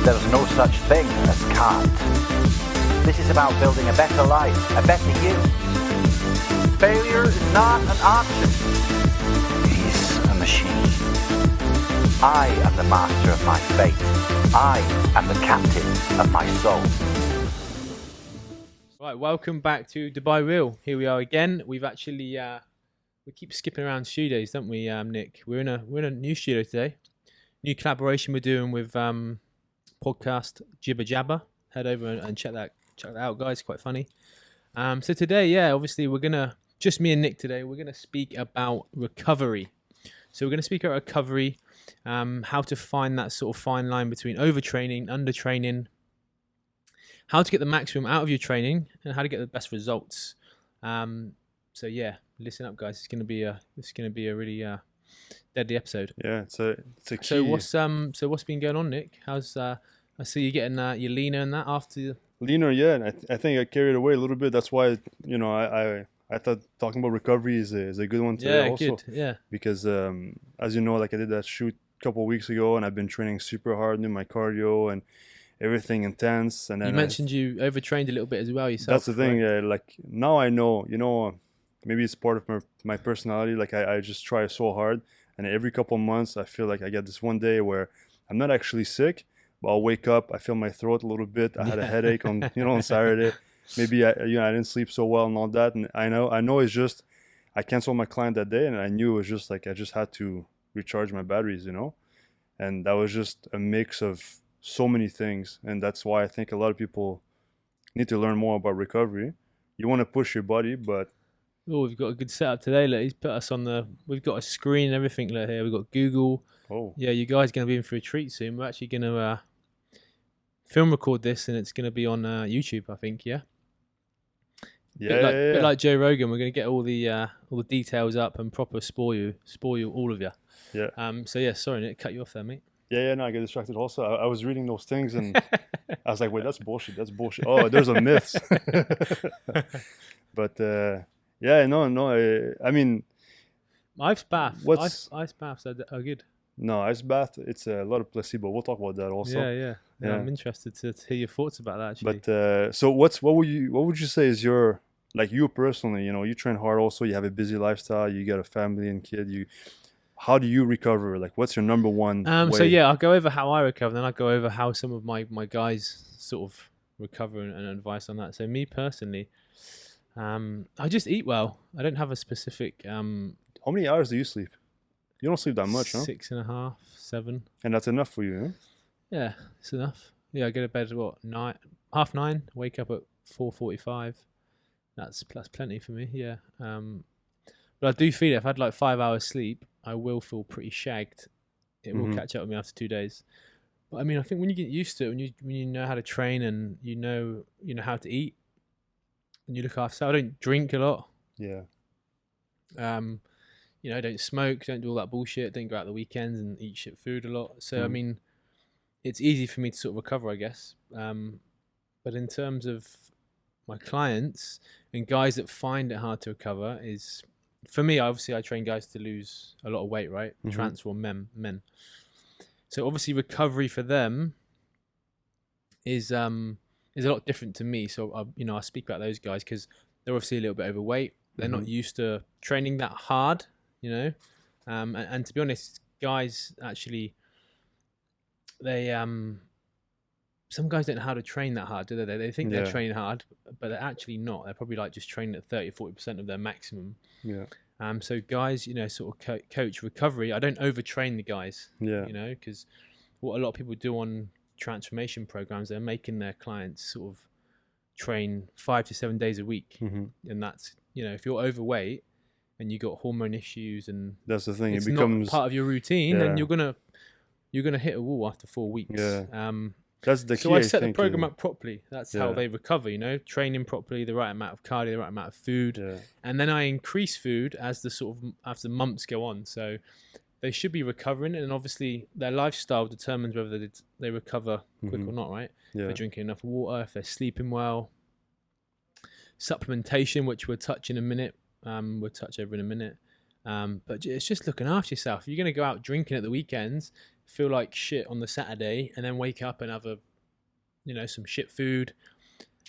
There's no such thing as can't. This is about building a better life, a better you. Failure is not an option. He's a machine. I am the master of my fate. I am the captain of my soul. Right, welcome back to Dubai Real. Here we are again. We've actually we keep skipping around studios, don't we, Nick? We're in a new studio today. New collaboration we're doing with podcast Jibber Jabber. Head over and check that out, guys. Quite funny. So today, obviously we're gonna just me and Nick today. We're gonna speak about recovery. So we're gonna speak about recovery, how to find that sort of fine line between overtraining, undertraining, how to get the maximum out of your training, and how to get the best results. So yeah, listen up, guys. It's gonna be a really deadly episode. Yeah, it's a key. So what's been going on, Nick? How's I see you getting your leaner and that after leaner, yeah. And I think I carried away a little bit. That's why I thought talking about recovery is a good one today. Also. Good. Yeah. Because as you know, like I did that shoot a couple of weeks ago, and I've been training super hard, doing my cardio and everything intense. And then you mentioned you overtrained a little bit as well yourself. That's the thing. Right? Like now I know, maybe it's part of my personality. Like I just try so hard, and every couple of months I feel like I get this one day where I'm not actually sick, but I'll wake up, I feel my throat a little bit. I had a headache on on Saturday. Maybe I didn't sleep so well and all that. And I know it's just I canceled my client that day, and I knew it was just like I just had to recharge my batteries, and that was just a mix of so many things. And that's why I think a lot of people need to learn more about recovery. You want to push your body, but we've got a good setup today. Look, he's put us on we've got a screen and everything here. We've got Google. Oh. Yeah, you guys are going to be in for a treat soon. We're actually going to film record this, and it's going to be on YouTube, I think, yeah? Bit like Joe Rogan. We're going to get all the details up and proper spoil you, all of you. Yeah. So yeah, sorry, Nick, cut you off there, mate. Yeah, no, I get distracted also. I was reading those things, and I was like, wait, that's bullshit. Oh, there's a myth. But, no. I mean... Ice baths are good. No, ice bath, it's a lot of placebo. We'll talk about that also. Yeah. I'm interested to hear your thoughts about that, actually. But, so what would you say is your... Like you personally, you train hard also. You have a busy lifestyle. You got a family and kid. How do you recover? Like, what's your number one way? So yeah, I'll go over how I recover, then I'll go over how some of my guys sort of recover and advice on that. So me personally, I just eat well. I don't have a specific. How many hours do you sleep? You don't sleep that much, huh? 6.5, 7. And that's enough for you, huh? Yeah, it's enough. Yeah, I go to bed at 9:30. Wake up at 4:45. That's plenty for me. Yeah. But I do feel if I had like 5 hours sleep, I will feel pretty shagged. It will catch up with me after 2 days. But I mean, I think when you get used to it, when you know how to train and you know how to eat, and you look after. So I don't drink a lot. Yeah. I don't smoke, don't do all that bullshit, don't go out the weekends and eat shit food a lot. So I mean, it's easy for me to sort of recover, I guess. But in terms of my clients and guys that find it hard to recover is. For me, obviously, I train guys to lose a lot of weight, right? Transform men. So obviously, recovery for them is a lot different to me. So I speak about those guys because they're obviously a little bit overweight. They're not used to training that hard, And to be honest, guys actually, they some guys don't know how to train that hard, do they? They think they're training hard, but they're actually not. They're probably like just training at 30-40% of their maximum. Yeah. So guys, sort of coach recovery. I don't overtrain the guys. Yeah. Because what a lot of people do on transformation programs, they're making their clients sort of train 5 to 7 days a week, and that's if you're overweight and you got hormone issues and that's the thing. It becomes not part of your routine, then you're gonna hit a wall after 4 weeks. Yeah. That's the key. So I set the program up properly. That's how they recover, training properly, the right amount of cardio, the right amount of food. Yeah. And then I increase food as the months go on. So they should be recovering. And obviously their lifestyle determines whether they recover quick or not, right? Yeah. If they're drinking enough water, if they're sleeping well. Supplementation, which we'll touch in a minute. We'll touch over in a minute. But it's just looking after yourself. If you're going to go out drinking at the weekends, feel like shit on the Saturday, and then wake up and have some shit food,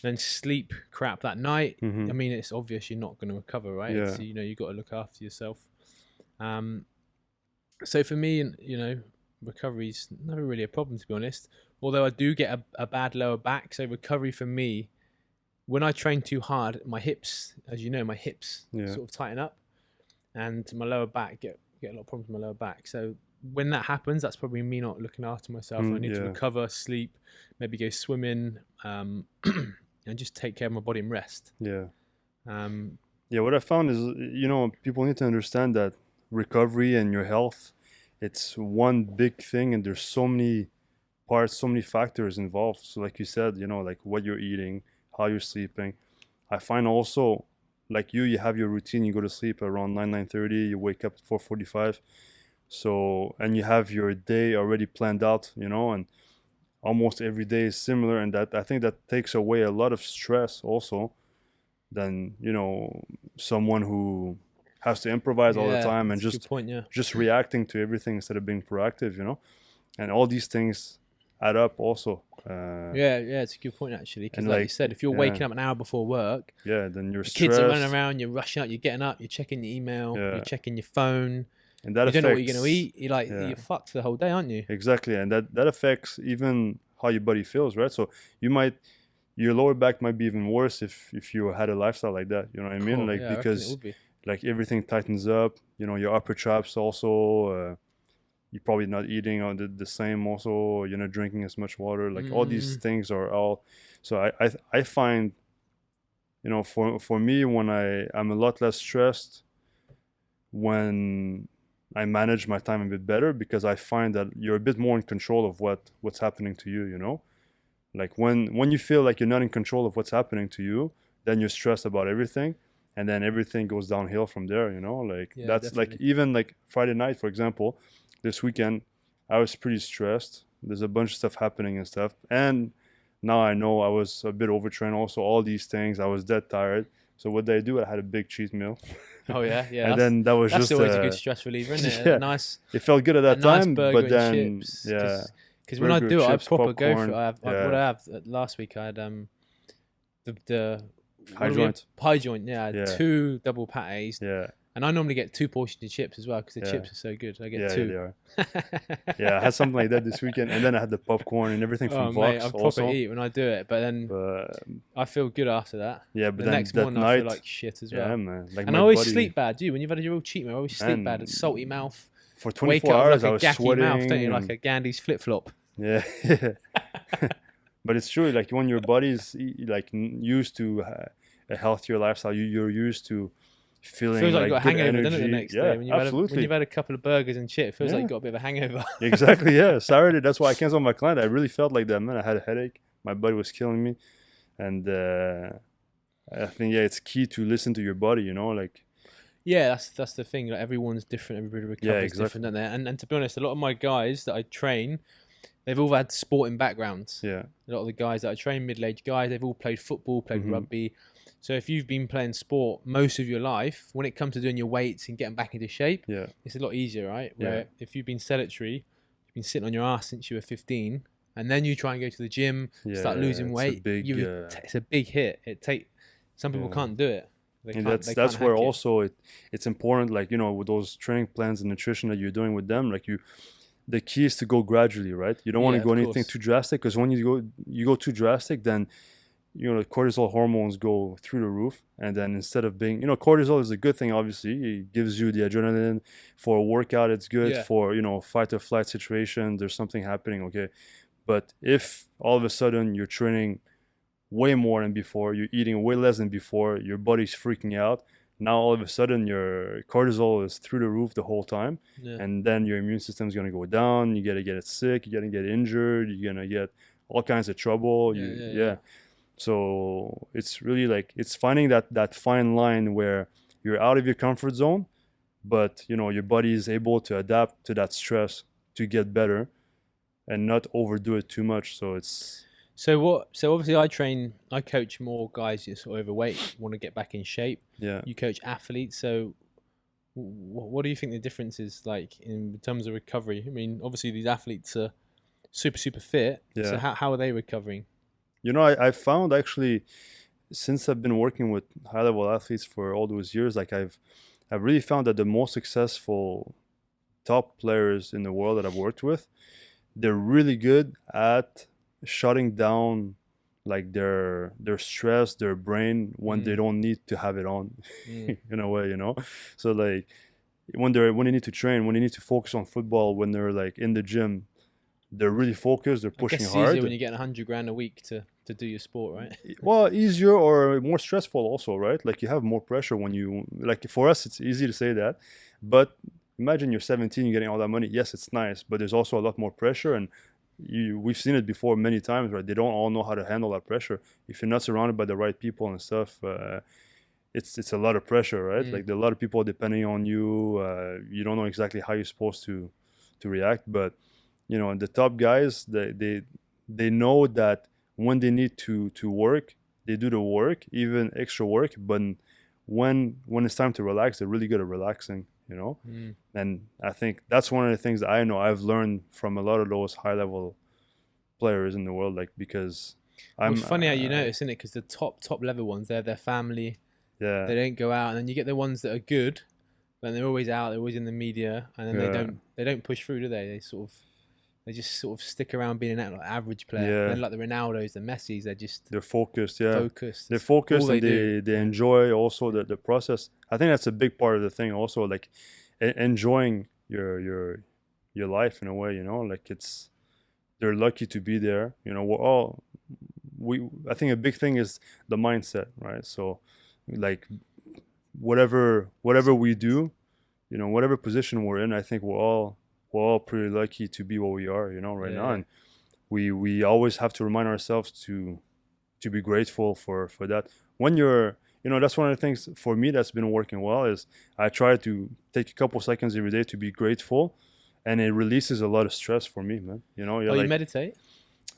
then sleep crap that night. I mean, it's obvious you're not going to recover, right? Yeah. You've got to look after yourself. So for me, recovery's never really a problem, to be honest. Although I do get a bad lower back, so recovery for me, when I train too hard, my hips, as you know, sort of tighten up, and my lower back get a lot of problems with my lower back. So when that happens, that's probably me not looking after myself. I need to recover, sleep, maybe go swimming, and just take care of my body and rest. Yeah. What I found is, people need to understand that recovery and your health, it's one big thing, and there's so many parts, so many factors involved. So like you said, like what you're eating, how you're sleeping. I find also, like you have your routine. You go to sleep around 9:30, you wake up at 4:45. So, and you have your day already planned out, and almost every day is similar. And that, I think that takes away a lot of stress also than, someone who has to improvise all the time and just reacting to everything instead of being proactive, and all these things add up also. It's a good point, actually, because like you said, if you're waking up an hour before work, then you're stressed. Kids are running around, you're rushing out, you're getting up, you're checking your email, you're checking your phone, and that you don't know what you're going to eat. You're like, you're fucked for the whole day, aren't you? Exactly, and that affects even how your body feels, right? So your lower back might be even worse if you had a lifestyle like that. You know what I mean? Because like everything tightens up. Your upper traps also. You're probably not eating the same also. You're not drinking as much water. Like all these things are all. So I find, for me, when I'm a lot less stressed when I manage my time a bit better, because I find that you're a bit more in control of what's happening to you. Like when you feel like you're not in control of what's happening to you, then you're stressed about everything, and then everything goes downhill from there. That's definitely. Like even like Friday night, for example. This weekend, I was pretty stressed. There's a bunch of stuff happening and stuff. And now I know I was a bit overtrained also, all these things. I was dead tired. So what did I do? I had a big cheat meal. Oh, yeah. And then that's just always a good stress reliever, isn't it? Nice. It felt good at that time. Nice but then, chips, because when I do it, I proper go for it. What I have last week, I had the pie joint. Yeah, 2 double patties. Yeah. And I normally get 2 portions of chips as well, because the chips are so good. I get 2. They are. I had something like that this weekend, and then I had the popcorn and everything from Vox. I proper eat when I do it, but then I feel good after that. Yeah, but the then next morning I feel like shit as well. Yeah, man. Like, and I always sleep bad, when you've had a real cheat meal, I always sleep bad. It's salty mouth. For 24 hours, I was sweating. Mouth, don't you? Like a Gandhi's flip flop. Yeah. But it's true. Like when your body's like used to a healthier lifestyle, you're used to feeling feels like you got a hangover energy. The next day. When Absolutely. You've had a couple of burgers and shit, it feels like you got a bit of a hangover. Exactly, yeah. Saturday, that's why I canceled my client. I really felt like that, man. I had a headache. My body was killing me. And I think, it's key to listen to your body, like. Yeah, that's the thing. Like everyone's different. Everybody recovers different, don't they? And to be honest, a lot of my guys that I train, they've all had sporting backgrounds. Yeah. A lot of the guys that I train, middle-aged guys, they've all played football, played rugby. So if you've been playing sport most of your life, when it comes to doing your weights and getting back into shape, it's a lot easier, right? Where if you've been sedentary, you've been sitting on your ass since you were 15, and then you try and go to the gym, start losing weight, it's a big hit. Some people can't do it. And that's where also it's important, like, with those training plans and nutrition that you're doing with them, like the key is to go gradually, right? You don't want to go anything too drastic, because when you go too drastic, then the cortisol hormones go through the roof, and then instead of being, cortisol is a good thing, obviously. It gives you the adrenaline for a workout. It's good for fight or flight situation. There's something happening, okay. But if all of a sudden you're training way more than before, you're eating way less than before, your body's freaking out, now all of a sudden your cortisol is through the roof the whole time, and then your immune system is going to go down. You got to get sick, you're going to get injured, you're going to get all kinds of trouble. So it's really like, it's finding that fine line where you're out of your comfort zone, but your body is able to adapt to that stress to get better and not overdo it too much. So it's So obviously I coach more guys who are sort of overweight, want to get back in shape. Yeah. You coach athletes. So What do you think the difference is like in terms of recovery? I mean, obviously these athletes are super fit. Yeah. So how are they recovering? I found actually, since I've been working with high level athletes for all those years, like I've really found that the most successful top players in the world that I've worked with, they're really good at shutting down like their stress, their brain when they don't need to have it on in a way, so like when they need to train, when they need to focus on football, when they're like in the gym, they're really focused, they're pushing I guess it's hard. easier when you're getting 100 grand a week to do your sport, right? Well, easier or more stressful also, right? Like you have more pressure when you, like for us it's easy to say that, but imagine you're 17, you're getting all that money. Yes, it's nice, but there's also a lot more pressure, and we've seen it before many times, right? They don't all know how to handle that pressure. If you're not surrounded by the right people and stuff, it's a lot of pressure, right? Like there are a lot of people depending on you. You don't know exactly how you're supposed to react, but the top guys, they know that when they need to work, they do the work, even extra work. But when it's time to relax, they're really good at relaxing. And I think that's one of the things that I know I've learned from a lot of those high level players in the world, like because it's funny how you notice, isn't it? Because the top level ones, they're their family. Yeah, they don't go out, and then you get the ones that are good, but they're always out, they're always in the media, and then they don't push through, do they? They just sort of stick around being an average player. And like the Ronaldos, the Messis, they're focused. They're focused, and they enjoy also the process. I think that's a big part of the thing also, like enjoying your life in a way, like they're lucky to be there. I think a big thing is the mindset, right? So like whatever we do, whatever position we're in, I think we're all pretty lucky to be what we are, right now. And we always have to remind ourselves to be grateful for that. When you're, that's one of the things for me that's been working well, is I try to take a couple seconds every day to be grateful, and it releases a lot of stress for me, man. You meditate?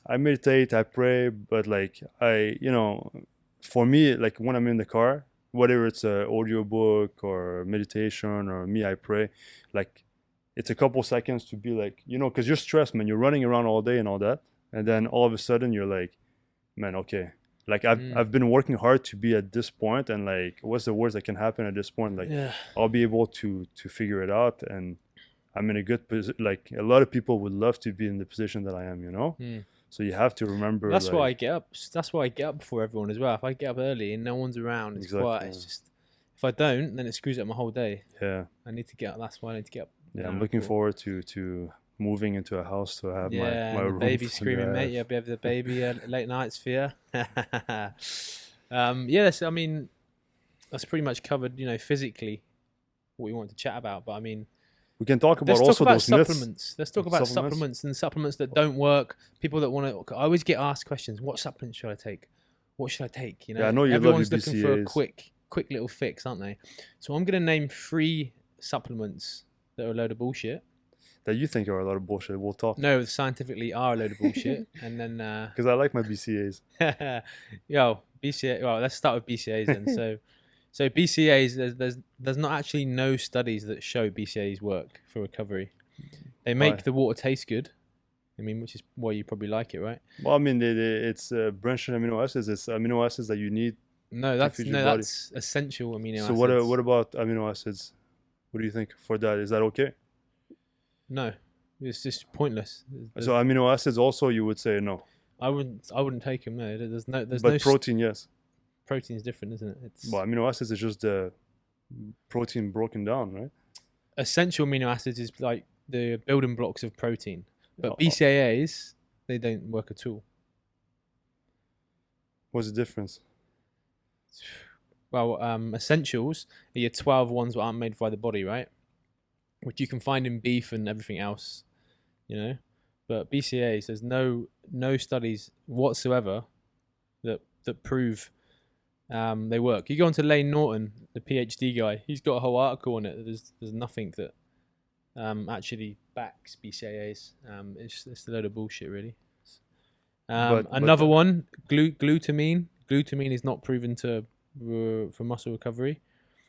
I meditate, I pray, but like for me, like when I'm in the car, whether it's an audio book or meditation or me, I pray, like it's a couple seconds to be like, because you're stressed, man. You're running around all day and all that. And then all of a sudden you're like, man, okay. Like I've been working hard to be at this point, and like, what's the worst that can happen at this point? Like I'll be able to figure it out. And I'm in a good position. Like a lot of people would love to be in the position that I am, So you have to remember. That's why I get up. That's why I get up before everyone as well. If I get up early and no one's around, it's quiet. It's just, if I don't, then it screws up my whole day. Yeah. I need to get up. That's why I need to get up. Yeah, I'm looking forward to moving into a house to have my room. Baby screaming, mate. Yeah, we have the baby late nights for you. I mean, that's pretty much covered, physically what we want to chat about. But I mean, we can talk about also those supplements. Myths. Let's talk about supplements and supplements that don't work. People that want to. I always get asked questions. What supplements should I take? What should I take? Yeah, I know you everyone's love your looking for a quick little fix, aren't they? So I'm going to name 3 supplements that are a load of bullshit. That you think are a lot of bullshit. We'll talk. No, scientifically are a load of bullshit. And then because I like my BCAAs. BCA. Well, let's start with BCAAs then. So BCAAs, there's not actually no studies that show BCAAs work for recovery. They make the water taste good. I mean, which is why you probably like it, right? Well, I mean, it's branched amino acids. It's amino acids that you need. That's essential amino acids. So what about amino acids? What do you think for that? Is that okay? No, it's just pointless. So amino acids also, you would say no. I wouldn't take them. No, there's no. But protein, yes. Protein's different, isn't it? Well, amino acids is just the protein broken down, right? Essential amino acids is like the building blocks of protein, but BCAAs, they don't work at all. What's the difference? Well, essentials are your 12 ones that aren't made by the body, right? Which you can find in beef and everything else, But BCAAs, there's no studies whatsoever that prove they work. You go on to Lane Norton, the PhD guy. He's got a whole article on it. There's nothing that actually backs BCAAs. It's a load of bullshit, really. Another one, glutamine. Glutamine is not proven for muscle recovery.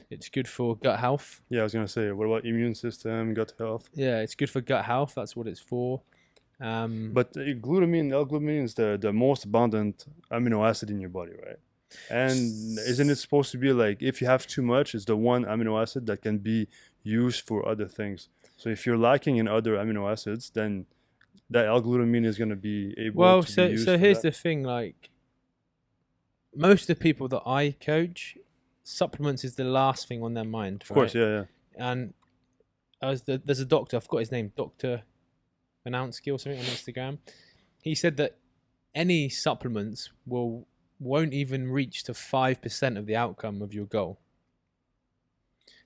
It's good for gut health. Yeah, I was gonna say, what about immune system, gut health? Yeah, it's good for gut health. That's what it's for. But glutamine, L-glutamine is the most abundant amino acid in your body, right? And isn't it supposed to be like if you have too much, it's the one amino acid that can be used for other things. So if you're lacking in other amino acids, then that L-glutamine is gonna be able well, to be used so for here's that. the thing. Like most of the people that I coach, supplements is the last thing on their mind. Of course, yeah. And there's a doctor. I forgot his name. Dr. Banansky or something on Instagram. He said that any supplements won't even reach to 5% of the outcome of your goal.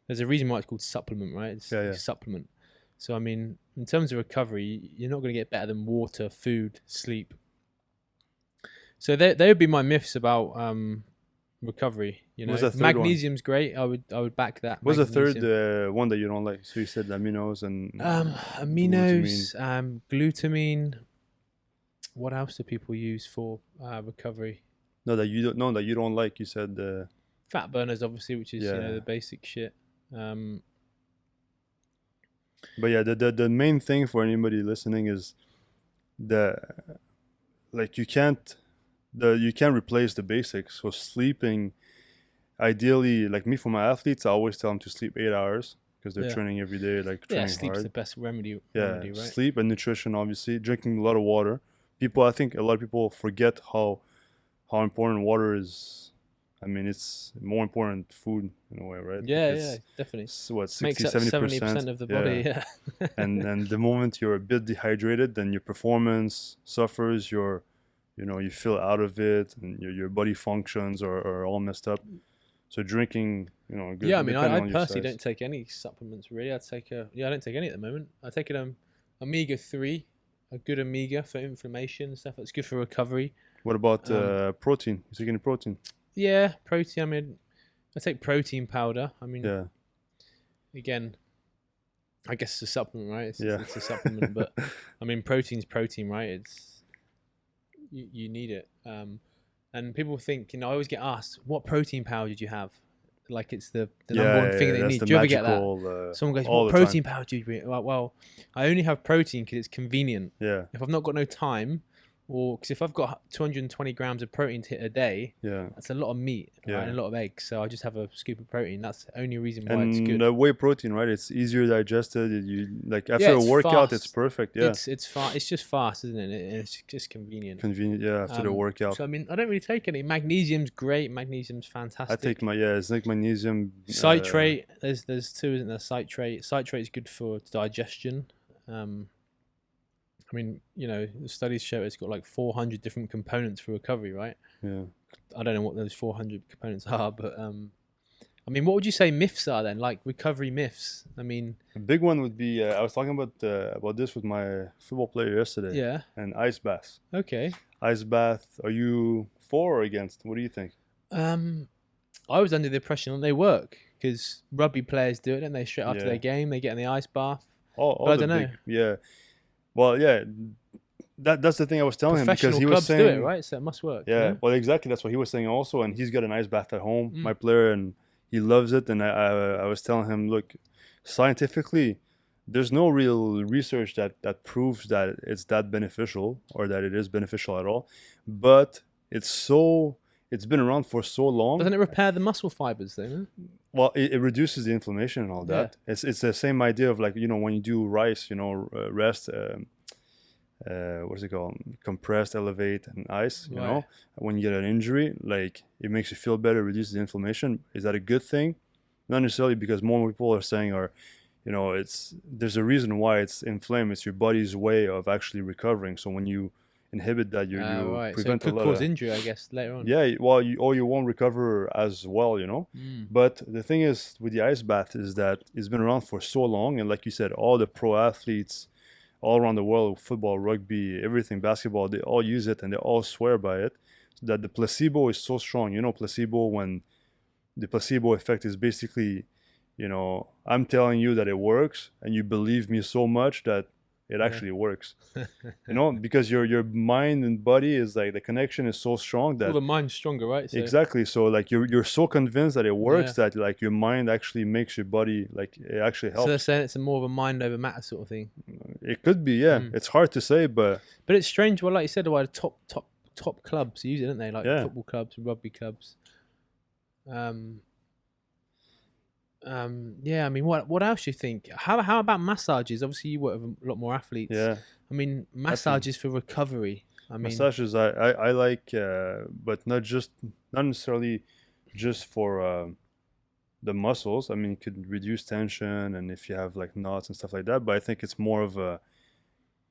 There's a reason why it's called supplement, right? It's a supplement. So I mean, in terms of recovery, you're not going to get better than water, food, sleep. So they would be my myths about recovery. You know, magnesium's great. I would back that. What's the third one that you don't like? So you said aminos and aminos, glutamine. What else do people use for recovery? No, that you don't like. You said fat burners, obviously, which is the basic shit. But yeah, the main thing for anybody listening is you can't replace the basics. So sleeping, ideally, like me for my athletes, I always tell them to sleep 8 hours because they're training every day, like training sleep's hard. the best remedy. Right? Sleep and nutrition, obviously, drinking a lot of water. I think a lot of people forget how important water is. I mean, it's more important than food in a way, right? Yeah, definitely. So what, 60, makes up 70% of the body, yeah. and the moment you're a bit dehydrated, then your performance suffers. You feel out of it, and your body functions are all messed up. So drinking, good. Yeah, I mean, I personally don't take any supplements really. I don't take any at the moment. I take an omega-3, a good omega for inflammation and stuff. That's good for recovery. What about protein? You take any protein? Yeah, protein. I mean, I take protein powder. I mean, again, I guess it's a supplement, right? It's a supplement, but I mean, protein's protein, right? It's you need it. And people think, I always get asked, what protein powder did you have? Like it's the number one thing they need. Do you ever get that? Someone goes, what protein powder do you drink? Well, I only have protein because it's convenient. Yeah. If I've not got no time, or because if I've got 220 grams of protein to hit a day, that's a lot of meat right, and a lot of eggs. So I just have a scoop of protein. That's the only reason why it's good. And whey protein, right? It's easier digested. You after a workout, it's perfect. Yeah, it's fast. It's just fast, isn't it? It's just convenient. Convenient, after the workout. So I mean, I don't really take any. Magnesium's great. Magnesium's fantastic. I take zinc, magnesium. Citrate. There's two, isn't there? Citrate. Citrate is good for digestion. I mean, the studies show it's got like 400 different components for recovery, right? Yeah. I don't know what those 400 components are, but I mean, what would you say myths are then? Like recovery myths? I mean, a big one would be I was talking about this with my football player yesterday. Yeah. And ice baths. Okay. Ice bath. Are you for or against? What do you think? I was under the impression that they work because rugby players do it, and they straight after their game they get in the ice bath. But I don't know. Yeah. Well, yeah, that's the thing I was telling him because he was saying do it, right? So it must work. Yeah, well, exactly. That's what he was saying also, and he's got an ice bath at home, my player, and he loves it. And I was telling him, look, scientifically, there's no real research that proves that it's that beneficial or that it is beneficial at all, but it's been around for so long. Doesn't it repair the muscle fibers though? Well, it reduces the inflammation and all that. Yeah. It's the same idea of like, when you do rice, rest, what's it called? Compressed, elevate, and ice, you know? When you get an injury, like it makes you feel better, reduces the inflammation. Is that a good thing? Not necessarily, because more people are saying there's a reason why it's inflamed. It's your body's way of actually recovering. So when you inhibit that, you prevent so it could cause injury, I guess, later on. Yeah, well, you won't recover as well, But the thing is with the ice bath is that it's been around for so long, and like you said, all the pro athletes all around the world, football, rugby, everything, basketball, they all use it and they all swear by it. So that the placebo is so strong. Placebo, when the placebo effect is basically, I'm telling you that it works, and you believe me so much that it actually works. You know, because your mind and body is like, the connection is so strong that Well, the mind's stronger, right? So, exactly. So like you're so convinced that it works Yeah. that like your mind actually makes your body, like it actually so they're helps. saying it's more of a mind over matter sort of thing. It could be, yeah. It's hard to say, but But it's strange. Well, like you said, why the top clubs use it, don't they? Like Yeah. football clubs, rugby clubs. Yeah. I mean, what else do you think? How about massages? Obviously, you work with a lot more athletes. yeah. I mean, massages for recovery. I mean, Massages I like, but not necessarily just for the muscles. I mean, it could reduce tension, and if you have like knots and stuff like that. But I think it's more of a,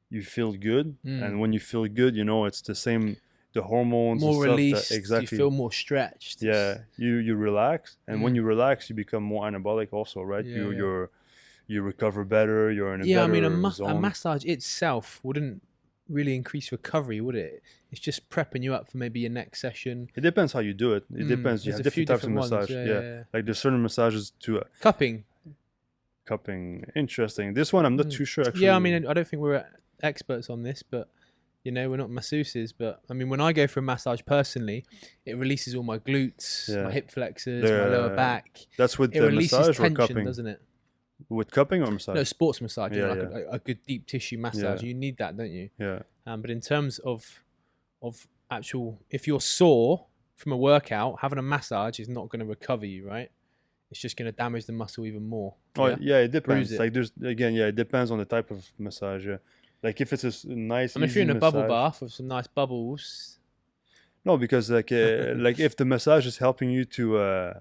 you feel good, and when you feel good, you know, it's the same, the hormones more and stuff released. that, exactly. You feel more stretched. Yeah, you relax, and when you relax, you become more anabolic also, right? Yeah, You recover better. You're in a Yeah, I better mean, a zone. massage itself wouldn't really increase recovery, would it? It's just prepping you up for maybe your next session. It depends how you do it. It depends. You There's have a few different types of different ones, massage. yeah. Like there's certain massages to Cupping. cupping. Interesting. This one I'm not too sure actually. Yeah, I mean, I don't think we're experts on this, but you know, we're not masseuses. But I mean, when I go for a massage personally, it releases all my glutes, my hip flexors, my lower back. That's with It the releases massage or tension, cupping? doesn't it? With cupping or massage? No, sports massage. You know, Yeah, like a good deep tissue massage. Yeah. You need that, don't you? Yeah. But in terms of actual, if you're sore from a workout, having a massage is not going to recover you, right? It's just going to damage the muscle even more. Oh yeah, it depends. Bruise it. Like there's again, yeah, it depends on the type of massage. Yeah. Like if it's a nice, And if you're in easy a bubble massage- bath with some nice bubbles, No, because like like if the massage is helping you to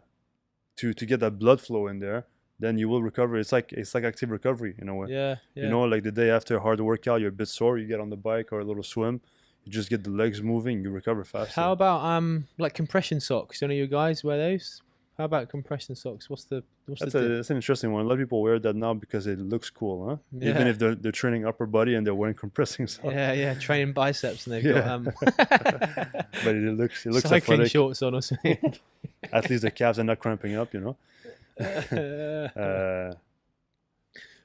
get that blood flow in there, then you will recover. It's like active recovery in a way. yeah. You know, like the day after a hard workout, you're a bit sore. You get on the bike or a little swim, you just get the legs moving. You recover faster. How about like compression socks? Any of you guys wear those? How about compression socks? What's the That's an interesting one. A lot of people wear that now because it looks cool, huh? Yeah. Even if they're training upper body and they're wearing compressing socks. Yeah, training biceps and they've got But it looks cycling athletic. shorts on or something. At least the calves are not cramping up, you know.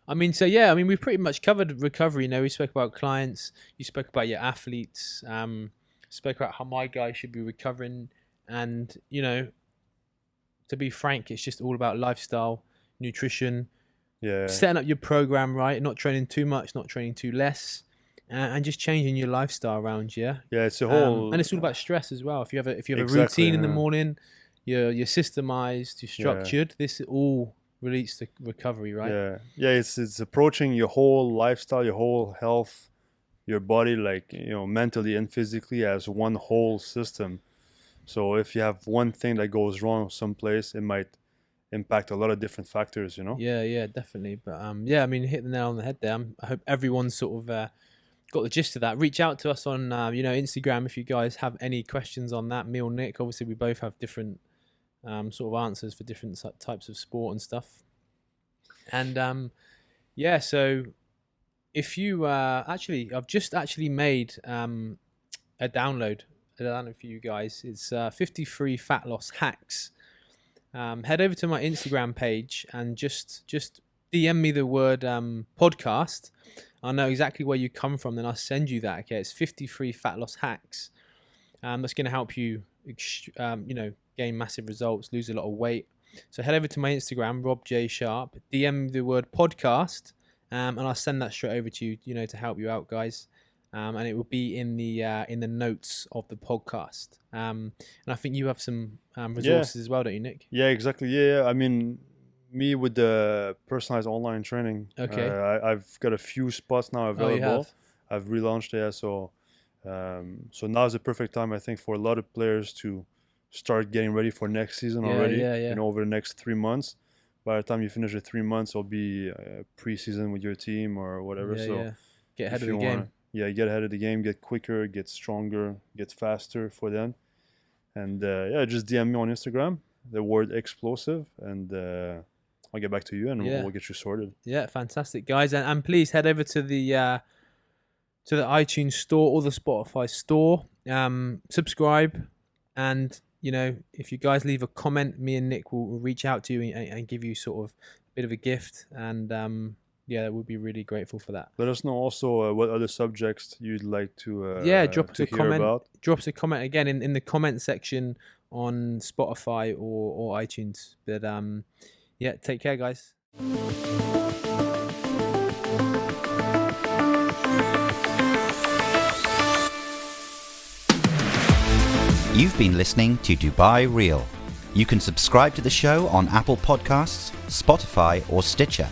I mean, so yeah, I mean, we've pretty much covered recovery. You know, we spoke about clients, you spoke about your athletes, spoke about how my guy should be recovering, and you know, to be frank, it's just all about lifestyle, nutrition, setting up your program right, not training too much, not training too less, and just changing your lifestyle around. Yeah, it's a whole, and it's all about stress as well. If you have a Exactly, routine in the morning, you're systemized, you're structured. This all relates to recovery, right? It's approaching your whole lifestyle, your whole health, your body, like, you know, mentally and physically as one whole system. So if you have one thing that goes wrong someplace, it might impact a lot of different factors, you know. Yeah, definitely. But yeah, I mean, hit the nail on the head there. I hope everyone's sort of got the gist of that. Reach out to us on Instagram if you guys have any questions on that. Me or Nick, obviously we both have different sort of answers for different types of sport and stuff. And so if you I've just actually made a download for you guys. It's 53 fat loss hacks. Head over to my Instagram page and just DM me the word podcast. I'll know exactly where you come from, then I'll send you that. Okay, it's 53 fat loss hacks. That's going to help you gain massive results, lose a lot of weight. So head over to my Instagram, Rob J Sharp, DM the word podcast, and I'll send that straight over to you, to help you out, guys. And it will be in the notes of the podcast. And I think you have some resources as well, don't you, Nick? Yeah, exactly. Yeah. I mean, me with the personalized online training. Okay. I've got a few spots now available. Oh, you have? I've relaunched it, so now is the perfect time, I think, for a lot of players to start getting ready for next season already. Yeah. Over the next 3 months. By the time you finish the 3 months, it'll be pre-season with your team or whatever. Get ahead of the game. Get ahead of the game, get quicker, get stronger, get faster for them. And just DM me on Instagram, the word explosive, and I'll get back to you and we'll get you sorted. Yeah, fantastic, guys. And please head over to the iTunes store or the Spotify store. Subscribe, and if you guys leave a comment, me and Nick will reach out to you and give you sort of a bit of a gift. And yeah, we'll be really grateful for that. Let us know also what other subjects you'd like to Drop us to a hear comment. about. Drop us a comment again in the comment section on Spotify or iTunes. But yeah, take care, guys. You've been listening to Dubai Real. You can subscribe to the show on Apple Podcasts, Spotify or Stitcher,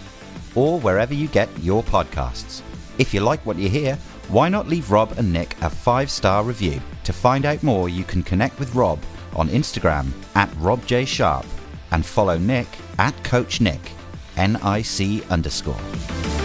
or wherever you get your podcasts. If you like what you hear, why not leave Rob and Nick a 5-star review? To find out more, you can connect with Rob on Instagram @RobJSharp and follow Nick @CoachNick, NIC_.